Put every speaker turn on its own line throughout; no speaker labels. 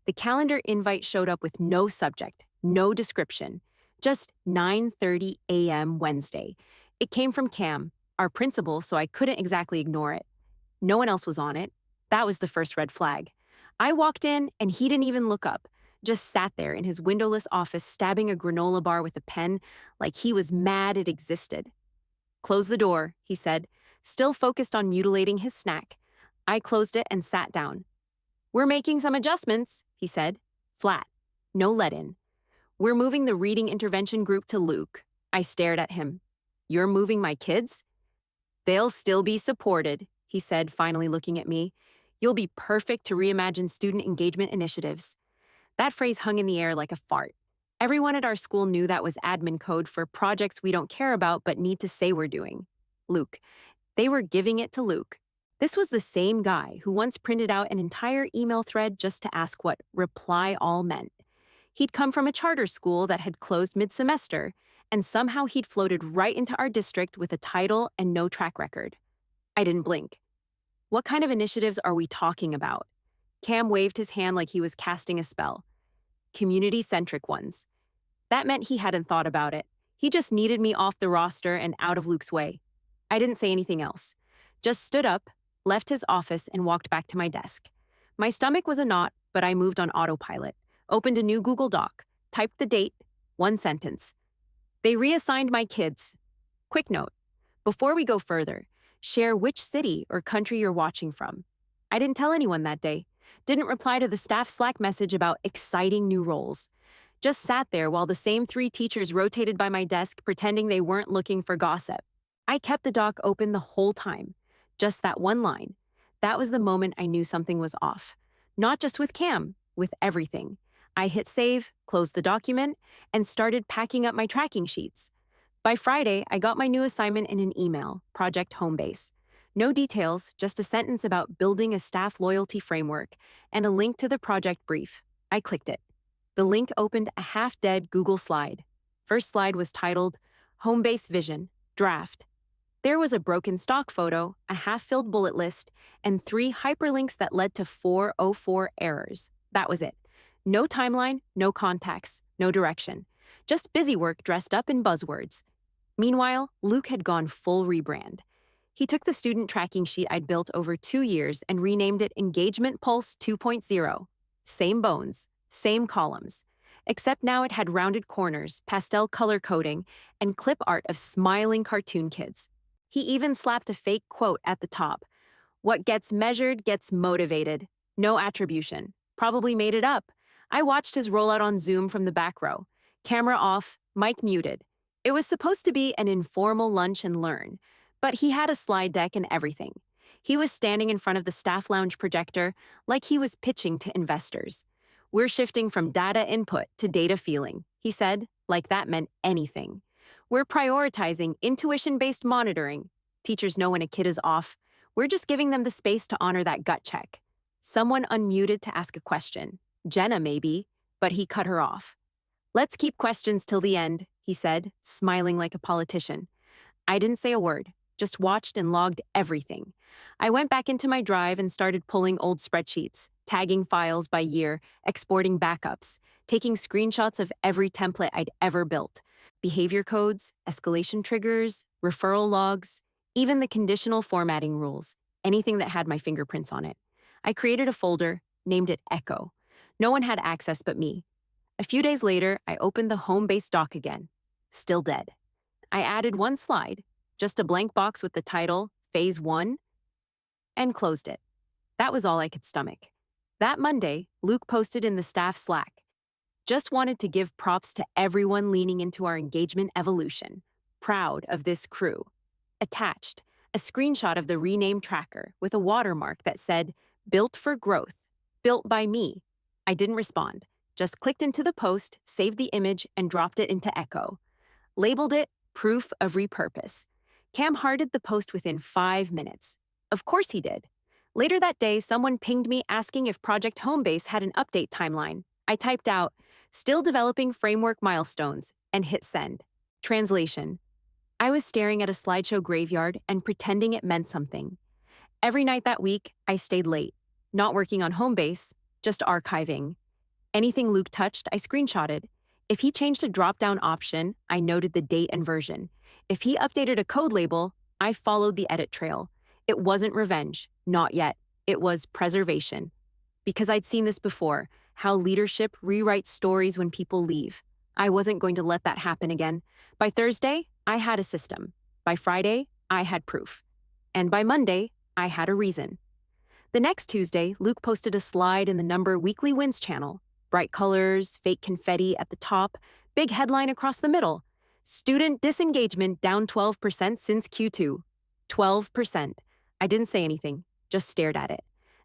The calendar invite showed up with no subject, no description, just 9:30 a.m. Wednesday. It came from Cam, our principal, so I couldn't exactly ignore it. No one else was on it. That was the first red flag. I walked in and he didn't even look up, just sat there in his windowless office stabbing a granola bar with a pen like he was mad it existed. Close the door, he said, still focused on mutilating his snack. I closed it and sat down. We're making some adjustments, he said. Flat. No let in. We're moving the reading intervention group to Luke. I stared at him. You're moving my kids? They'll still be supported, he said, finally looking at me. You'll be perfect to reimagine student engagement initiatives. That phrase hung in the air like a fart. Everyone at our school knew that was admin code for projects we don't care about but need to say we're doing. Luke. They were giving it to Luke. This was the same guy who once printed out an entire email thread just to ask what reply all meant. He'd come from a charter school that had closed mid-semester, and somehow he'd floated right into our district with a title and no track record. I didn't blink. What kind of initiatives are we talking about? Cam waved his hand like he was casting a spell. Community-centric ones. That meant he hadn't thought about it. He just needed me off the roster and out of Luke's way. I didn't say anything else. Just stood up, left his office, and walked back to my desk. My stomach was a knot, but I moved on autopilot, opened a new Google Doc, typed the date, one sentence. They reassigned my kids. Quick note, before we go further, share which city or country you're watching from. I didn't tell anyone that day. Didn't reply to the staff Slack message about exciting new roles. Just sat there while the same 3 teachers rotated by my desk pretending they weren't looking for gossip. I kept the doc open the whole time. Just that one line. That was the moment I knew something was off. Not just with Cam, with everything. I hit save, closed the document, and started packing up my tracking sheets. By Friday, I got my new assignment in an email, Project Homebase. No details, just a sentence about building a staff loyalty framework and a link to the project brief. I clicked it. The link opened a half-dead Google slide. First slide was titled, Homebase Vision, Draft. There was a broken stock photo, a half-filled bullet list, and 3 hyperlinks that led to 404 errors. That was it. No timeline, no contacts, no direction. Just busy work dressed up in buzzwords. Meanwhile, Luke had gone full rebrand. He took the student tracking sheet I'd built over 2 years and renamed it Engagement Pulse 2.0. Same bones, same columns. Except now it had rounded corners, pastel color coding, and clip art of smiling cartoon kids. He even slapped a fake quote at the top. What gets measured gets motivated. No attribution. Probably made it up. I watched his rollout on Zoom from the back row. Camera off, mic muted. It was supposed to be an informal lunch and learn, but he had a slide deck and everything. He was standing in front of the staff lounge projector like he was pitching to investors. We're shifting from data input to data feeling, he said, like that meant anything. We're prioritizing intuition-based monitoring. Teachers know when a kid is off. We're just giving them the space to honor that gut check. Someone unmuted to ask a question. Jenna, maybe, but he cut her off. Let's keep questions till the end, he said, smiling like a politician. I didn't say a word, just watched and logged everything. I went back into my drive and started pulling old spreadsheets, tagging files by year, exporting backups, taking screenshots of every template I'd ever built. Behavior codes, escalation triggers, referral logs, even the conditional formatting rules, anything that had my fingerprints on it. I created a folder, named it Echo. No one had access but me. A few days later, I opened the Homebase doc again. Still dead. I added one slide, just a blank box with the title, Phase 1, and closed it. That was all I could stomach. That Monday, Luke posted in the staff Slack. Just wanted to give props to everyone leaning into our engagement evolution. Proud of this crew. Attached, a screenshot of the renamed tracker with a watermark that said, Built for Growth, built by me. I didn't respond, just clicked into the post, saved the image, and dropped it into Echo. Labeled it Proof of Repurpose. Cam hearted the post within 5 minutes. Of course he did. Later that day, someone pinged me asking if Project Homebase had an update timeline. I typed out, still developing framework milestones, and hit send. Translation. I was staring at a slideshow graveyard and pretending it meant something. Every night that week, I stayed late, not working on Homebase, just archiving. Anything Luke touched, I screenshotted. If he changed a drop-down option, I noted the date and version. If he updated a code label, I followed the edit trail. It wasn't revenge, not yet. It was preservation. Because I'd seen this before, how leadership rewrites stories when people leave. I wasn't going to let that happen again. By Thursday, I had a system. By Friday, I had proof. And by Monday, I had a reason. The next Tuesday, Luke posted a slide in the Number Weekly Wins channel. Bright colors, fake confetti at the top, big headline across the middle. Student disengagement down 12% since Q2. 12%. I didn't say anything, just stared at it.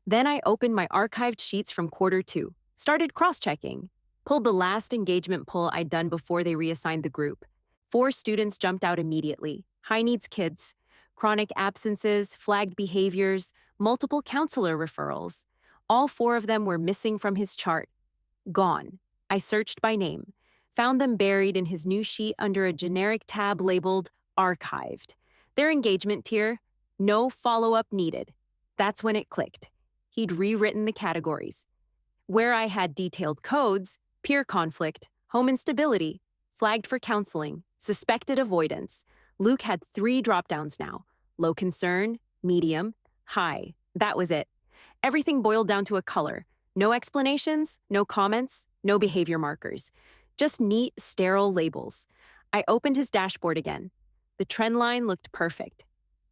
Then I opened my archived sheets from Q2, started cross-checking, pulled the last engagement poll I'd done before they reassigned the group. 4 students jumped out immediately. High-needs kids, chronic absences, flagged behaviors, multiple counselor referrals. All 4 of them were missing from his chart. Gone. I searched by name, found them buried in his new sheet under a generic tab labeled Archived. Their engagement tier, no follow-up needed. That's when it clicked. He'd rewritten the categories. Where I had detailed codes, peer conflict, home instability, flagged for counseling, suspected avoidance, Luke had 3 dropdowns now. Low concern, medium, high. That was it. Everything boiled down to a color. No explanations, no comments, no behavior markers. Just neat, sterile labels. I opened his dashboard again. The trend line looked perfect.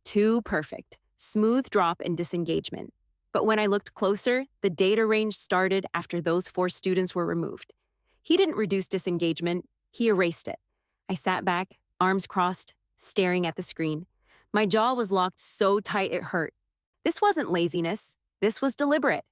Too perfect. Smooth drop in disengagement. But when I looked closer, the data range started after those 4 students were removed. He didn't reduce disengagement, he erased it. I sat back, arms crossed, staring at the screen. My jaw was locked so tight it hurt. This wasn't laziness, this was deliberate.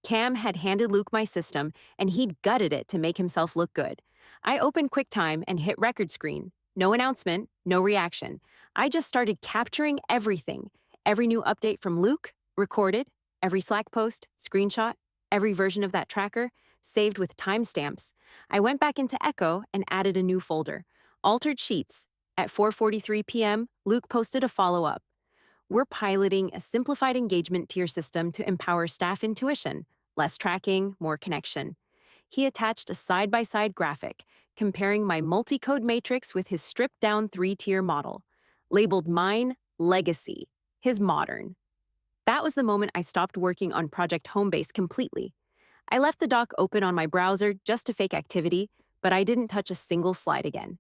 Cam had handed Luke my system, and he'd gutted it to make himself look good. I opened QuickTime and hit record screen. No announcement, no reaction. I just started capturing everything. Every new update from Luke, recorded. Every Slack post, screenshot. Every version of that tracker, saved with timestamps. I went back into Echo and added a new folder. Altered Sheets. At 4:43 p.m., Luke posted a follow-up. We're piloting a simplified engagement tier system to empower staff intuition, less tracking, more connection. He attached a side-by-side graphic comparing my multi-code matrix with his stripped-down 3-tier model, labeled mine Legacy, his modern. That was the moment I stopped working on Project Homebase completely. I left the doc open on my browser just to fake activity, but I didn't touch a single slide again.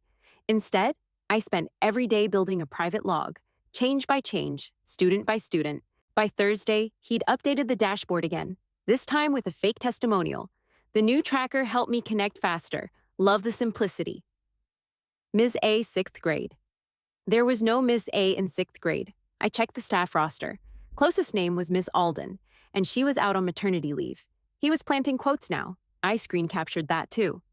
Instead, I spent every day building a private log, change by change, student by student. By Thursday, he'd updated the dashboard again, this time with a fake testimonial. The new tracker helped me connect faster. Love the simplicity. Ms. A, 6th grade. There was no Ms. A in 6th grade. I checked the staff roster. Closest name was Ms. Alden, and she was out on maternity leave. He was planting quotes now. I screen captured that too.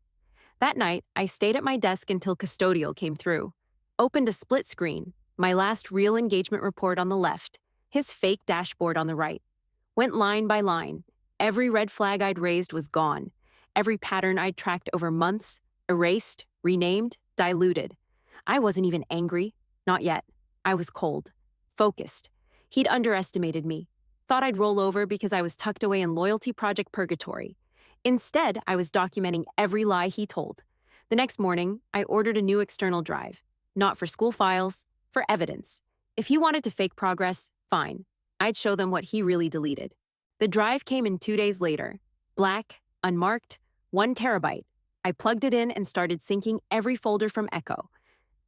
That night, I stayed at my desk until custodial came through. Opened a split screen, my last real engagement report on the left, his fake dashboard on the right. Went line by line. Every red flag I'd raised was gone. Every pattern I'd tracked over months, erased, renamed, diluted. I wasn't even angry. Not yet. I was cold. Focused. He'd underestimated me. Thought I'd roll over because I was tucked away in Loyalty Project Purgatory. Instead, I was documenting every lie he told. The next morning, I ordered a new external drive. Not for school files, for evidence. If he wanted to fake progress, fine. I'd show them what he really deleted. The drive came in 2 days later. Black, unmarked, 1 terabyte. I plugged it in and started syncing every folder from Echo.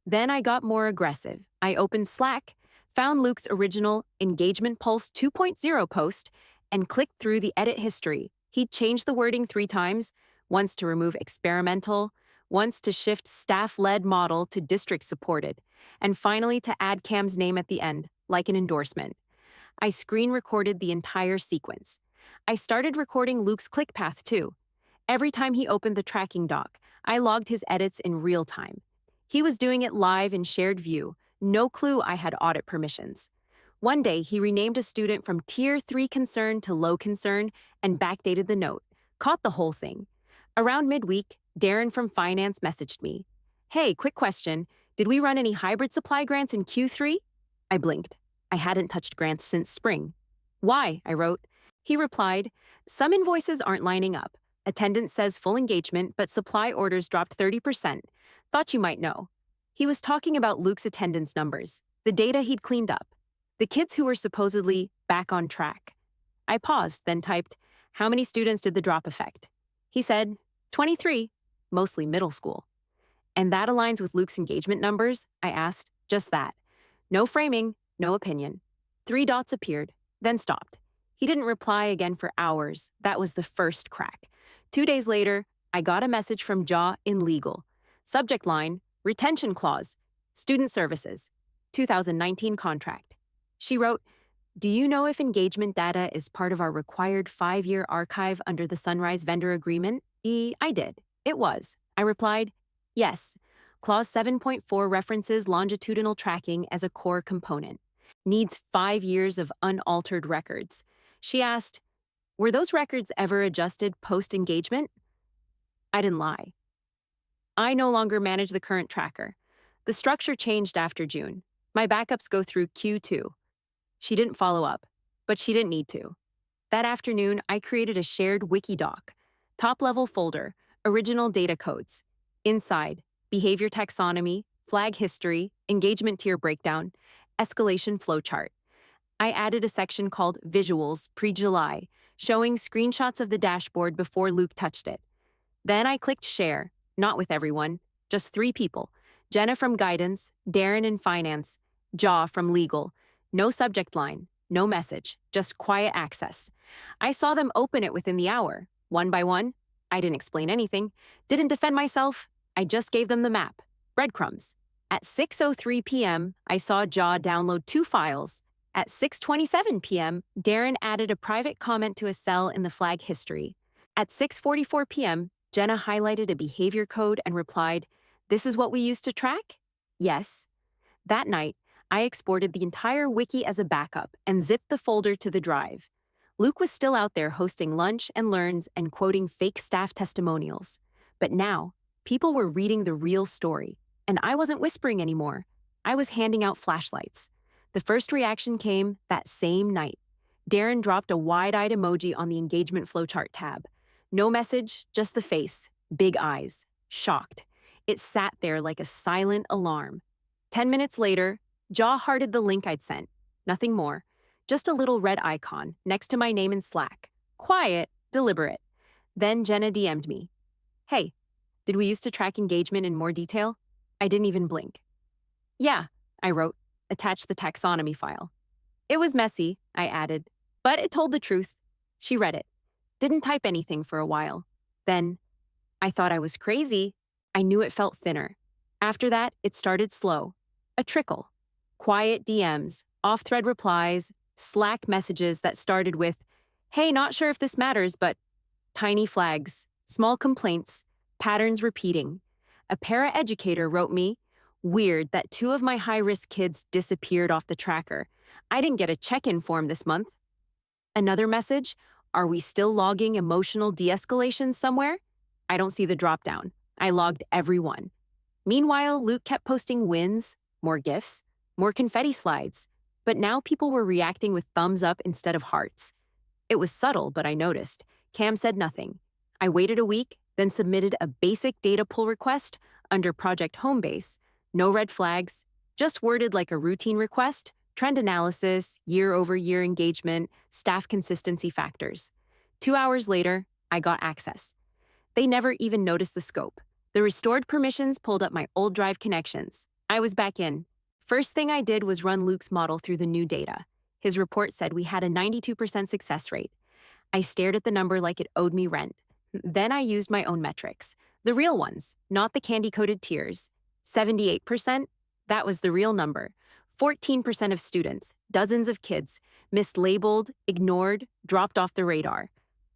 Then I got more aggressive. I opened Slack, found Luke's original Engagement Pulse 2.0 post, and clicked through the edit history. He'd changed the wording 3 times, once to remove experimental, once to shift staff-led model to district-supported, and finally to add Cam's name at the end, like an endorsement. I screen recorded the entire sequence. I started recording Luke's click path too. Every time he opened the tracking doc, I logged his edits in real time. He was doing it live in shared view, no clue I had audit permissions. One day, he renamed a student from Tier 3 concern to low concern and backdated the note. Caught the whole thing. Around midweek, Darren from finance messaged me. Hey, quick question. Did we run any hybrid supply grants in Q3? I blinked. I hadn't touched grants since spring. Why? I wrote. He replied, some invoices aren't lining up. Attendance says full engagement, but supply orders dropped 30%. Thought you might know. He was talking about Luke's attendance numbers, the data he'd cleaned up, the kids who were supposedly back on track. I paused, then typed, "How many students did the drop affect?" He said, 23, mostly middle school. "And that aligns with Luke's engagement numbers?" I asked. Just that. No framing, no opinion. 3 dots appeared, then stopped. He didn't reply again for hours. That was the first crack. 2 days later, I got a message from Jaw in legal. Subject line, retention clause, student services, 2019 contract. She wrote, "Do you know if engagement data is part of our required 5-year archive under the Sunrise vendor agreement?" I did. It was. I replied, "Yes. Clause 7.4 references longitudinal tracking as a core component. Needs 5 years of unaltered records." She asked, "Were those records ever adjusted post-engagement?" I didn't lie. I no longer manage the current tracker. The structure changed after June. My backups go through Q2. She didn't follow up, but she didn't need to. That afternoon, I created a shared Wikidoc, top-level folder, original data codes. Inside, behavior taxonomy, flag history, engagement tier breakdown, escalation flowchart. I added a section called Visuals pre-July, showing screenshots of the dashboard before Luke touched it. Then I clicked Share, not with everyone, just 3 people. Jenna from Guidance, Darren in Finance, Jaw from Legal. No subject line, no message, just quiet access. I saw them open it within the hour, one by one. I didn't explain anything, didn't defend myself. I just gave them the map, breadcrumbs. At 6:03 p.m., I saw Jaw download 2 files. At 6:27 p.m., Darren added a private comment to a cell in the flag history. At 6:44 p.m., Jenna highlighted a behavior code and replied, "This is what we used to track?" Yes. That night, I exported the entire wiki as a backup and zipped the folder to the drive. Luke was still out there hosting lunch and learns and quoting fake staff testimonials. But now, people were reading the real story, and I wasn't whispering anymore. I was handing out flashlights. The first reaction came that same night. Darren dropped a wide-eyed emoji on the engagement flowchart tab. No message, just the face, big eyes, shocked. It sat there like a silent alarm. 10 minutes later, Jaw hearted the link I'd sent. Nothing more. Just a little red icon next to my name in Slack. Quiet, deliberate. Then Jenna DM'd me. "Hey, did we used to track engagement in more detail?" I didn't even blink. "Yeah," I wrote, attached the taxonomy file. "It was messy," I added, "but it told the truth." She read it. Didn't type anything for a while. Then, I thought I was crazy. I knew it felt thinner. After that, it started slow. A trickle. Quiet DMs, off-thread replies, Slack messages that started with, "Hey, not sure if this matters, but..." Tiny flags, small complaints, patterns repeating. A para-educator wrote me, "Weird that 2 of my high-risk kids disappeared off the tracker. I didn't get a check-in form this month." Another message, "Are we still logging emotional de-escalation somewhere?" I don't see the drop-down. I logged every one. Meanwhile, Luke kept posting wins, more gifs, more confetti slides. But now people were reacting with thumbs up instead of hearts. It was subtle, but I noticed. Cam said nothing. I waited a week, then submitted a basic data pull request under Project Homebase. No red flags, just worded like a routine request, trend analysis, year-over-year engagement, staff consistency factors. 2 hours later, I got access. They never even noticed the scope. The restored permissions pulled up my old drive connections. I was back in. First thing I did was run Luke's model through the new data. His report said we had a 92% success rate. I stared at the number like it owed me rent. Then I used my own metrics. The real ones, not the candy-coated tiers. 78%? That was the real number. 14% of students, dozens of kids, mislabeled, ignored, dropped off the radar.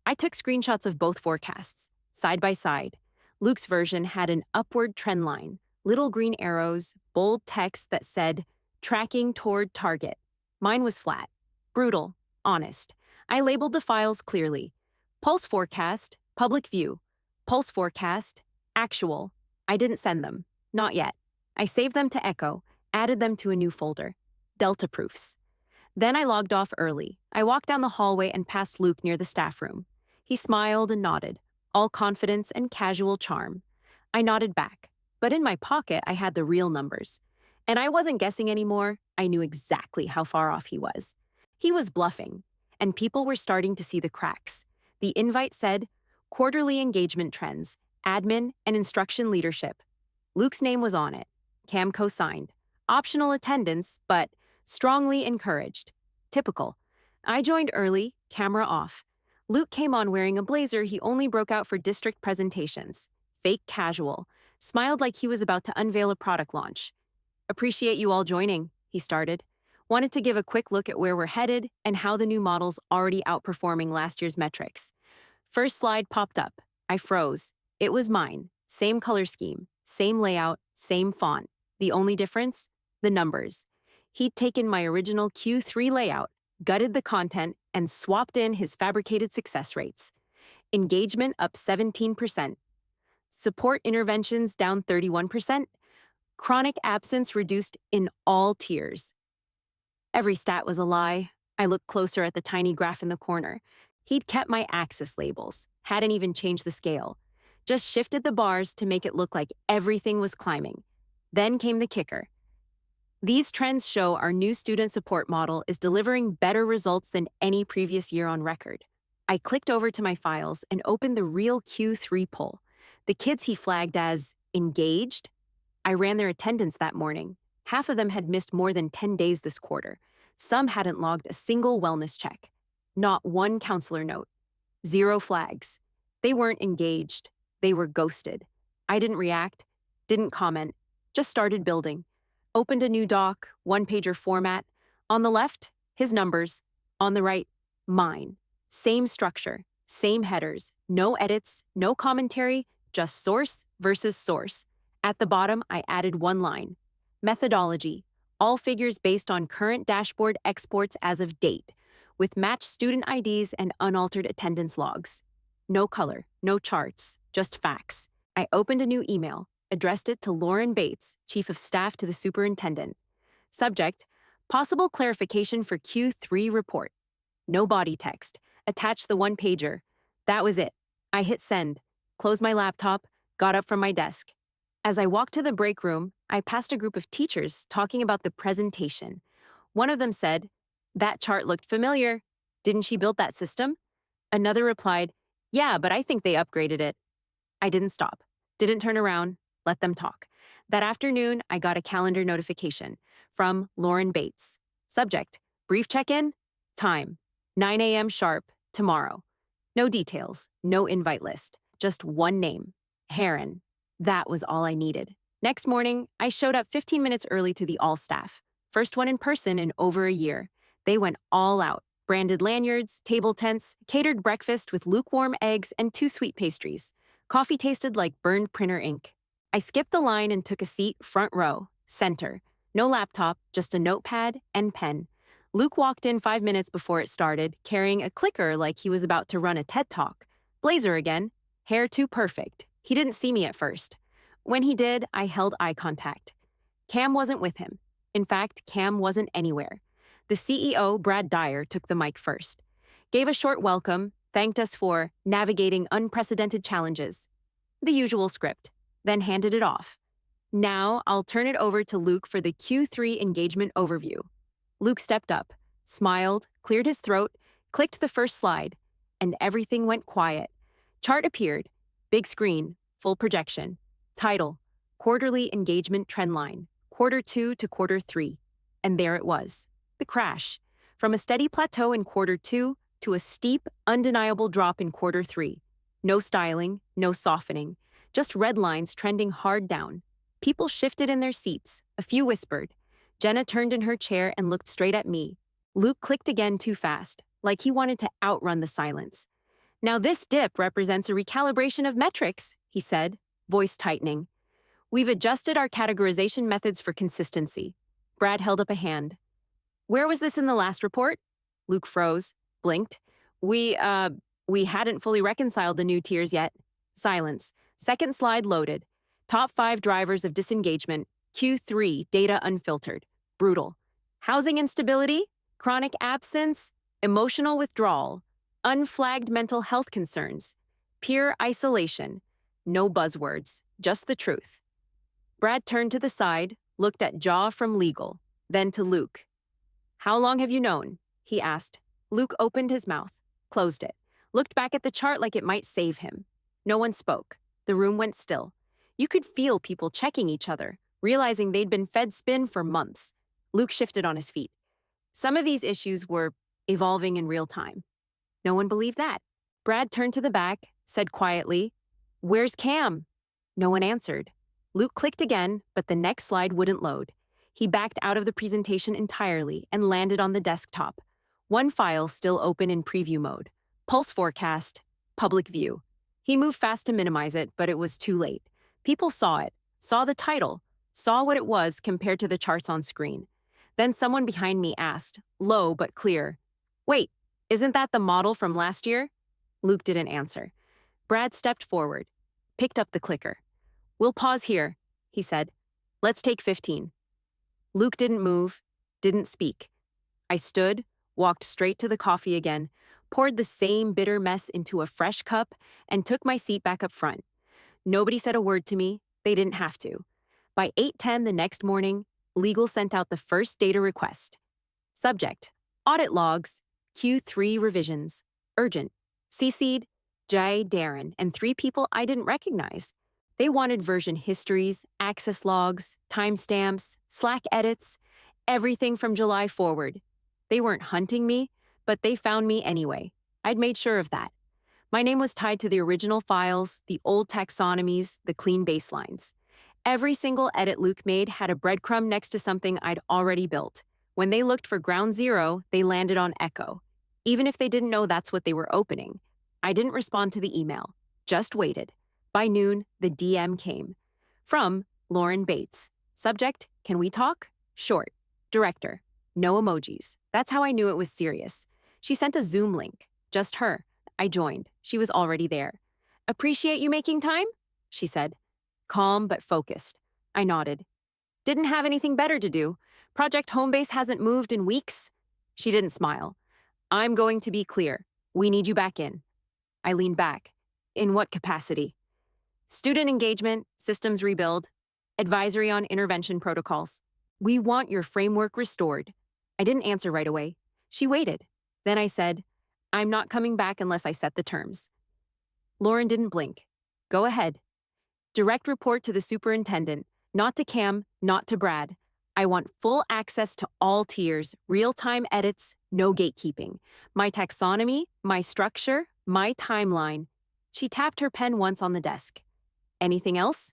I took screenshots of both forecasts, side by side. Luke's version had an upward trend line, little green arrows, bold text that said, "Tracking toward target." Mine was flat, brutal, honest. I labeled the files clearly. Pulse forecast, public view. Pulse forecast, actual. I didn't send them. Not yet. I saved them to Echo, added them to a new folder. Delta proofs. Then I logged off early. I walked down the hallway and passed Luke near the staff room. He smiled and nodded. all confidence and casual charm. I nodded back, but in my pocket I had the real numbers. And I wasn't guessing anymore, I knew exactly how far off he was. He was bluffing, and people were starting to see the cracks. The invite said, quarterly engagement trends, admin and instruction leadership. Luke's name was on it. Cam co-signed. Optional attendance, but strongly encouraged. Typical. I joined early, camera off. Luke came on wearing a blazer he only broke out for district presentations. Fake casual. Smiled like he was about to unveil a product launch. Appreciate you all joining, he started. Wanted to give a quick look at where we're headed and how the new model's already outperforming last year's metrics. First slide popped up. I froze. It was mine. Same color scheme, same layout, same font. The only difference? The numbers. He'd taken my original Q3 layout, gutted the content, and swapped in his fabricated success rates. Engagement up 17%. Support interventions down 31%. Chronic absence reduced in all tiers. Every stat was a lie. I looked closer at the tiny graph in the corner. He'd kept my axis labels, hadn't even changed the scale. Just shifted the bars to make it look like everything was climbing. Then came the kicker. These trends show our new student support model is delivering better results than any previous year on record. I clicked over to my files and opened the real Q3 poll. The kids he flagged as engaged. I ran their attendance that morning. Half of them had missed more than 10 days this quarter. Some hadn't logged a single wellness check. Not one counselor note. 0 flags. They weren't engaged. They were ghosted. I didn't react, didn't comment, just started building. Opened a new doc, one-pager format. On the left, his numbers. On the right, mine. Same structure, same headers, no edits, no commentary, just source versus source. At the bottom, I added one line. Methodology, all figures based on current dashboard exports as of date, with matched student IDs and unaltered attendance logs. No color, no charts, just facts. I opened a new email, addressed it to Lauren Bates, Chief of Staff to the Superintendent. Subject, possible clarification for Q3 report. No body text. Attached the one-pager. That was it. I hit send, closed my laptop, got up from my desk. As I walked to the break room, I passed a group of teachers talking about the presentation. One of them said, "That chart looked familiar. Didn't she build that system?" Another replied, "Yeah, but I think they upgraded it." I didn't stop, didn't turn around, let them talk. That afternoon, I got a calendar notification from Lauren Bates. Subject, brief check-in, time, 9 a.m. sharp, tomorrow. No details, no invite list, just one name, Heron. That was all I needed. Next morning, I showed up 15 minutes early to the all-staff. First one in person in over a year. They went all out. Branded lanyards, table tents, catered breakfast with lukewarm eggs and 2 sweet pastries. Coffee tasted like burned printer ink. I skipped the line and took a seat front row, center. No laptop, just a notepad and pen. Luke walked in 5 minutes before it started, carrying a clicker like he was about to run a TED Talk. Blazer again. Hair too perfect. He didn't see me at first. When he did, I held eye contact. Cam wasn't with him. In fact, Cam wasn't anywhere. The CEO, Brad Dyer, took the mic first. Gave a short welcome, thanked us for navigating unprecedented challenges. The usual script, then handed it off. Now, I'll turn it over to Luke for the Q3 engagement overview. Luke stepped up, smiled, cleared his throat, clicked the first slide, and everything went quiet. Chart appeared. Big screen, full projection. Title, Quarterly Engagement Trendline, Q2 to Q3. And there it was, the crash. From a steady plateau in Q2 to a steep, undeniable drop in Q3. No styling, no softening, just red lines trending hard down. People shifted in their seats, a few whispered. Jenna turned in her chair and looked straight at me. Luke clicked again too fast, like he wanted to outrun the silence. "Now this dip represents a recalibration of metrics," he said, voice tightening. "We've adjusted our categorization methods for consistency." Brad held up a hand. "Where was this in the last report?" Luke froze, blinked. We hadn't fully reconciled the new tiers yet." Silence. Second slide loaded. Top 5 drivers of disengagement. Q3 data unfiltered. Brutal. Housing instability, chronic absence, emotional withdrawal, unflagged mental health concerns. Pure isolation. No buzzwords, just the truth. Brad turned to the side, looked at Jaw from legal, then to Luke. How long have you known? He asked. Luke opened his mouth, closed it, looked back at the chart like it might save him. No one spoke. The room went still. You could feel people checking each other, realizing they'd been fed spin for months. Luke shifted on his feet. Some of these issues were evolving in real time. No one believed that. Brad turned to the back, said quietly, "Where's Cam?" No one answered. Luke clicked again, but the next slide wouldn't load. He backed out of the presentation entirely and landed on the desktop. One file still open in preview mode. Pulse forecast, public view. He moved fast to minimize it, but it was too late. People saw it, saw the title, saw what it was compared to the charts on screen. Then someone behind me asked, low but clear, "Wait, isn't that the model from last year?" Luke didn't answer. Brad stepped forward, picked up the clicker. "We'll pause here," he said. "Let's take 15. Luke didn't move, didn't speak. I stood, walked straight to the coffee again, poured the same bitter mess into a fresh cup, and took my seat back up front. Nobody said a word to me. They didn't have to. By 8:10 the next morning, legal sent out the first data request. Subject: audit logs, Q3 revisions, urgent. CC'd Jay, Darren, and 3 people I didn't recognize. They wanted version histories, access logs, timestamps, Slack edits, everything from July forward. They weren't hunting me, but they found me anyway. I'd made sure of that. My name was tied to the original files, the old taxonomies, the clean baselines. Every single edit Luke made had a breadcrumb next to something I'd already built. When they looked for ground zero, they landed on Echo. Even if they didn't know that's what they were opening. I didn't respond to the email, just waited. By noon, the DM came. From Lauren Bates. Subject: can we talk? Short. Director: no emojis. That's how I knew it was serious. She sent a Zoom link. Just her. I joined. She was already there. "Appreciate you making time?" she said. Calm but focused. I nodded. "Didn't have anything better to do. Project Homebase hasn't moved in weeks." She didn't smile. "I'm going to be clear. We need you back in." I leaned back. "In what capacity?" "Student engagement, systems rebuild, advisory on intervention protocols. We want your framework restored." I didn't answer right away. She waited. Then I said, "I'm not coming back unless I set the terms." Lauren didn't blink. "Go ahead. Direct report to the superintendent, not to Cam, not to Brad. I want full access to all tiers, real-time edits, no gatekeeping. My taxonomy, my structure, my timeline." She tapped her pen once on the desk. "Anything else?"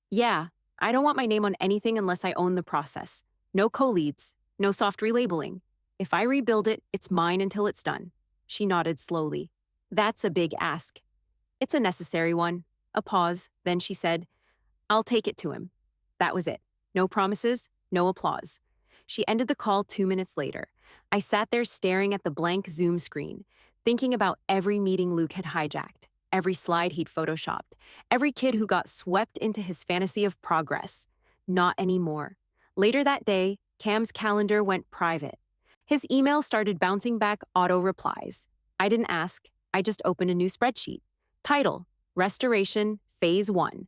"Yeah, I don't want my name on anything unless I own the process. No co-leads, no soft relabeling. If I rebuild it, it's mine until it's done." She nodded slowly. "That's a big ask." "It's a necessary one." A pause, then she said, "I'll take it to him." That was it. No promises, no applause. She ended the call 2 minutes later. I sat there staring at the blank Zoom screen, thinking about every meeting Luke had hijacked, every slide he'd photoshopped, every kid who got swept into his fantasy of progress. Not anymore. Later that day, Cam's calendar went private. His email started bouncing back auto replies. I didn't ask, I just opened a new spreadsheet. Title: Restoration, Phase 1.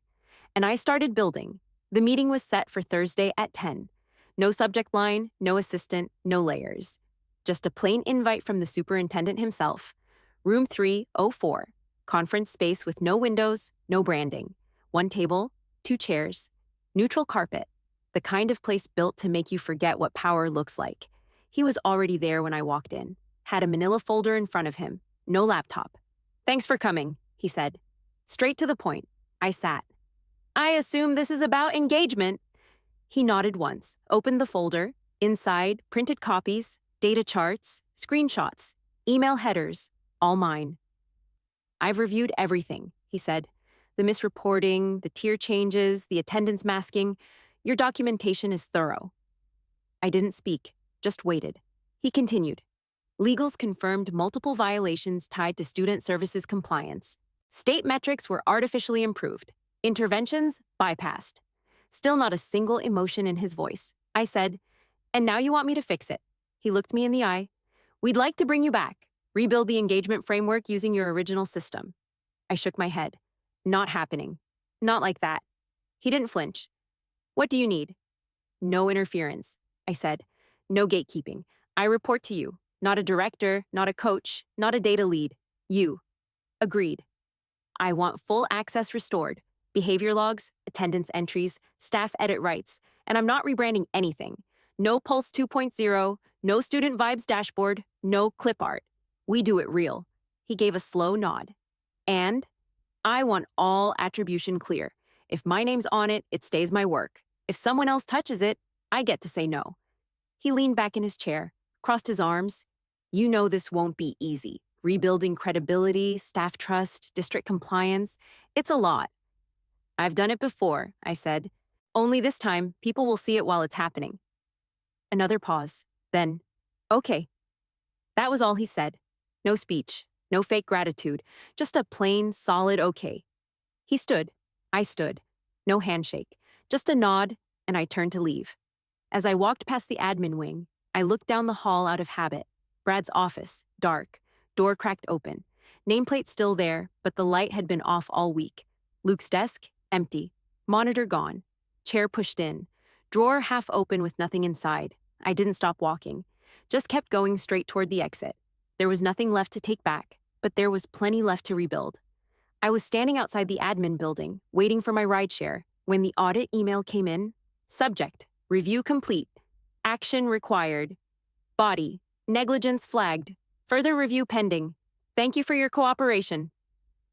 And I started building. The meeting was set for Thursday at 10. No subject line, no assistant, no layers. Just a plain invite from the superintendent himself. Room 304. Conference space with no windows, no branding. 1 table, 2 chairs. Neutral carpet. The kind of place built to make you forget what power looks like. He was already there when I walked in. Had a manila folder in front of him. No laptop. "Thanks for coming," he said. Straight to the point. I sat. "I assume this is about engagement." He nodded once, opened the folder. Inside, printed copies, data charts, screenshots, email headers, all mine. "I've reviewed everything," he said. "The misreporting, the tier changes, the attendance masking. Your documentation is thorough." I didn't speak, just waited. He continued. "Legals confirmed multiple violations tied to student services compliance. State metrics were artificially improved. Interventions bypassed." Still not a single emotion in his voice. I said, "And now you want me to fix it?" He looked me in the eye. "We'd like to bring you back, rebuild the engagement framework using your original system." I shook my head. Not happening. Not like that. He didn't flinch. What do you need? No interference, I said. No gatekeeping. I report to you. Not a director, not a coach, not a data lead. You. Agreed. I want full access restored. Behavior logs, attendance entries, staff edit rights, and I'm not rebranding anything. No Pulse 2.0, no Student Vibes dashboard, no clip art. We do it real. He gave a slow nod. And I want all attribution clear. If my name's on it, it stays my work. If someone else touches it, I get to say no. He leaned back in his chair, crossed his arms. You know this won't be easy. Rebuilding credibility, staff trust, district compliance. It's a lot. I've done it before, I said. Only this time, people will see it while it's happening. Another pause. Then, okay. That was all he said. No speech, no fake gratitude, just a plain, solid okay. He stood. I stood. No handshake, just a nod, and I turned to leave. As I walked past the admin wing, I looked down the hall out of habit. Brad's office, dark, door cracked open. Nameplate still there, but the light had been off all week. Luke's desk, empty. Monitor gone. Chair pushed in. Drawer half open with nothing inside. I didn't stop walking. Just kept going straight toward the exit. There was nothing left to take back, but there was plenty left to rebuild. I was standing outside the admin building, waiting for my rideshare, when the audit email came in. Subject, review complete. Action required. Body, negligence flagged. Further review pending. Thank you for your cooperation.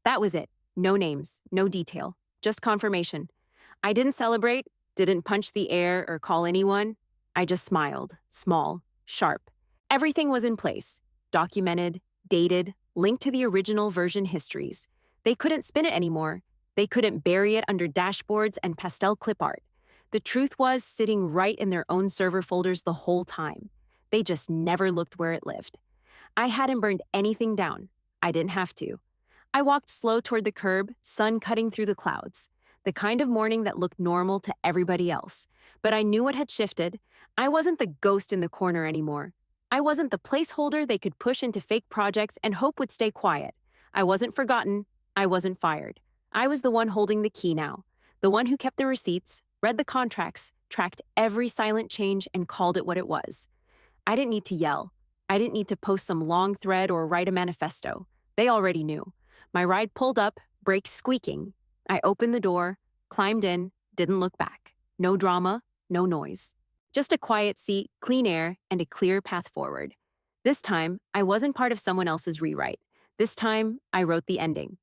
That was it. No names, no detail, just confirmation. I didn't celebrate, didn't punch the air or call anyone. I just smiled, small, sharp. Everything was in place, documented, dated, linked to the original version histories. They couldn't spin it anymore. They couldn't bury it under dashboards and pastel clip art. The truth was sitting right in their own server folders the whole time. They just never looked where it lived. I hadn't burned anything down. I didn't have to. I walked slow toward the curb, sun cutting through the clouds. The kind of morning that looked normal to everybody else. But I knew what had shifted. I wasn't the ghost in the corner anymore. I wasn't the placeholder they could push into fake projects and hope would stay quiet. I wasn't forgotten. I wasn't fired. I was the one holding the key now. The one who kept the receipts, read the contracts, tracked every silent change, and called it what it was. I didn't need to yell. I didn't need to post some long thread or write a manifesto. They already knew. My ride pulled up, brakes squeaking. I opened the door, climbed in, didn't look back. No drama, no noise. Just a quiet seat, clean air, and a clear path forward. This time, I wasn't part of someone else's rewrite. This time, I wrote the ending.